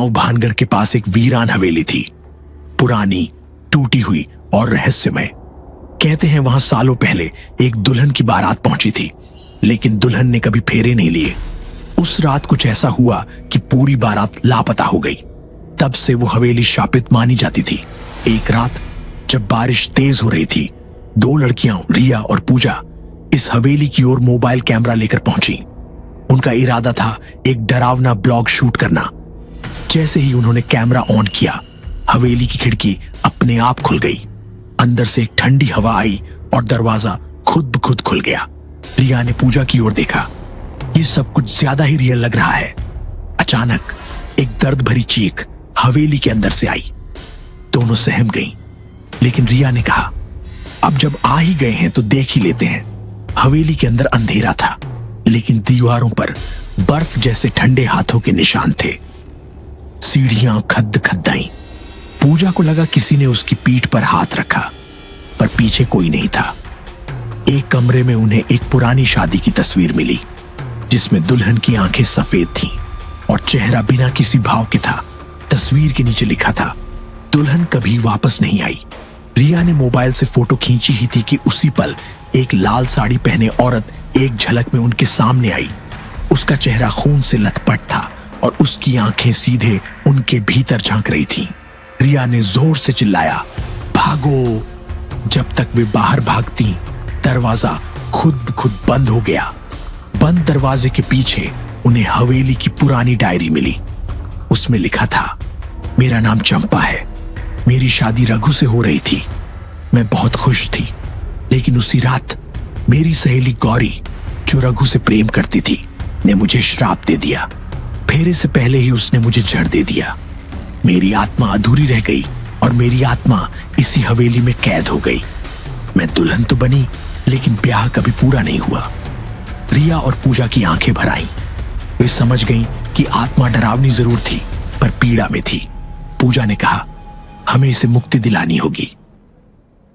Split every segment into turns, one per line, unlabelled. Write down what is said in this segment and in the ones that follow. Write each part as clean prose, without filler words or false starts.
गांव भानगढ़ के पास एक वीरान हवेली थी, पुरानी, टूटी हुई और रहस्यमय। कहते हैं वहां सालों पहले एक दुल्हन की बारात पहुंची थी, लेकिन दुल्हन ने कभी फेरे नहीं लिए। उस रात कुछ ऐसा हुआ कि पूरी बारात लापता हो गई। तब से वो हवेली शापित मानी जाती थी। एक रात जब बारिश तेज हो रही थी, दो लड़कियां रिया और पूजा इस हवेली की ओर मोबाइल कैमरा लेकर पहुंची। उनका इरादा था एक डरावना ब्लॉग शूट करना। जैसे ही उन्होंने कैमरा ऑन किया, हवेली की खिड़की अपने आप खुल गई। अंदर से एक ठंडी हवा आई और दरवाजा खुद ब खुद खुल गया। रिया ने पूजा की ओर देखा। ये सब कुछ ज्यादा ही रियल लग रहा है। अचानक एक दर्द भरी चीख हवेली के अंदर से आई। दोनों सहम गईं, लेकिन रिया ने कहा, अब जब आ ही गए हैं तो देख ही लेते हैं। हवेली के अंदर अंधेरा था, लेकिन दीवारों पर बर्फ जैसे ठंडे हाथों के निशान थे। सीढ़ियां खद खदाई। पूजा को लगा किसी ने उसकी पीठ पर हाथ रखा, पर पीछे कोई नहीं था। एक कमरे में उन्हें एक पुरानी शादी की तस्वीर मिली, जिसमें दुल्हन की आंखें सफेद थीं और चेहरा बिना किसी भाव के था। तस्वीर के नीचे लिखा था, दुल्हन कभी वापस नहीं आई। रिया ने मोबाइल से फोटो खींची ही थी कि उसी पल एक लाल साड़ी पहने औरत एक झलक में उनके सामने आई। उसका चेहरा खून से लथपथ था और उसकी आंखें सीधे उनके भीतर झांक रही थीं। रिया ने जोर से चिल्लाया, भागो। जब तक वे बाहर भागती, दरवाजा खुद ब खुद बंद हो गया। बंद दरवाजे के पीछे उन्हें हवेली की पुरानी डायरी मिली। उसमें लिखा था, मेरा नाम चंपा है। मेरी शादी रघु से हो रही थी। मैं बहुत खुश थी, लेकिन उसी रात मेरी सहेली गौरी, जो रघु से प्रेम करती थी, ने मुझे श्राप दे दिया। फेरे से पहले ही उसने मुझे जड़ दे दिया। मेरी आत्मा अधूरी रह गई और मेरी आत्मा इसी हवेली में कैद हो गई। मैं दुल्हन तो बनी, लेकिन ब्याह कभी पूरा नहीं हुआ। रिया और पूजा की आंखें भर आईं। वे समझ गईं कि आत्मा डरावनी जरूर थी, पर पीड़ा में थी। पूजा ने कहा, हमें इसे मुक्ति दिलानी होगी।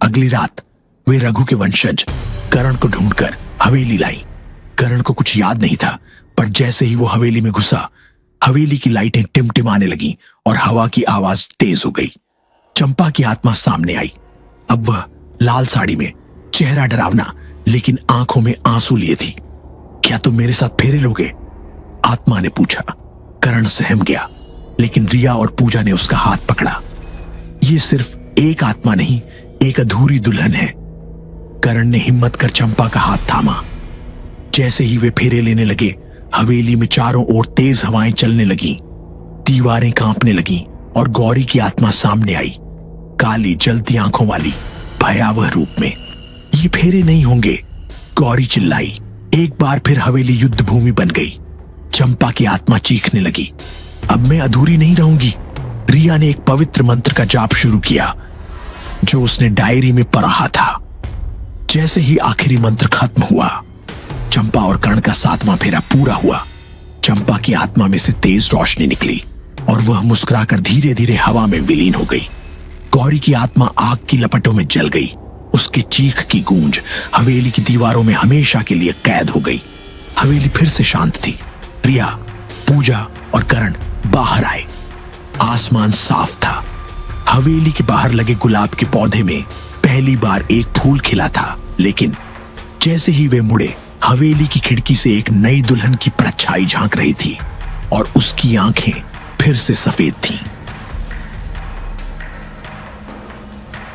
अगली रात वे रघु के वंशज करण को ढूंढकर हवेली लाई। करण को कुछ याद नहीं था, पर जैसे ही वो हवेली में घुसा, हवेली की लाइटें टिमटिमाने लगीं और हवा की आवाज तेज हो गई। चंपा की आत्मा सामने आई। अब वह लाल साड़ी में, चेहरा डरावना, लेकिन आंखों में आंसू लिए थी। क्या तुम मेरे साथ फेरे लोगे? आत्मा ने पूछा। करण सहम गया, लेकिन रिया और पूजा ने उसका हाथ पकड़ा। ये सिर्फ एक आत्मा नहीं, एक अधूरी दुल्हन है। करण ने हिम्मत कर चंपा का हाथ थामा। जैसे ही वे फेरे लेने लगे, हवेली में चारों ओर तेज हवाएं चलने लगीं, दीवारें कांपने लगीं और गौरी की आत्मा सामने आई, काली जलती आंखों वाली, भयावह रूप में। ये फेरे नहीं होंगे, गौरी चिल्लाई। एक बार फिर हवेली युद्ध भूमि बन गई। चंपा की आत्मा चीखने लगी, अब मैं अधूरी नहीं रहूंगी। रिया ने एक पवित्र मंत्र का जाप शुरू किया, जो उसने डायरी में पढ़ा था। जैसे ही आखिरी मंत्र खत्म हुआ, चंपा और कर्ण का 7वां फेरा पूरा हुआ। चंपा की आत्मा में से तेज रोशनी निकली और वह मुस्कुराकर धीरे धीरे हवा में विलीन हो गई। गौरी की आत्मा आग की लपटों में जल गई। उसके चीख की गूंज हवेली की दीवारों में हमेशा के लिए कैद हो गई। हवेली फिर से शांत थी। रिया, पूजा और कर्ण बाहर आए। आसमान साफ था। हवेली के बाहर लगे गुलाब के पौधे में पहली बार एक फूल खिला था, लेकिन जैसे ही वे मुड़े, हवेली की खिड़की से एक नई दुल्हन की परछाई झांक रही थी और उसकी आंखें फिर से सफेद थीं।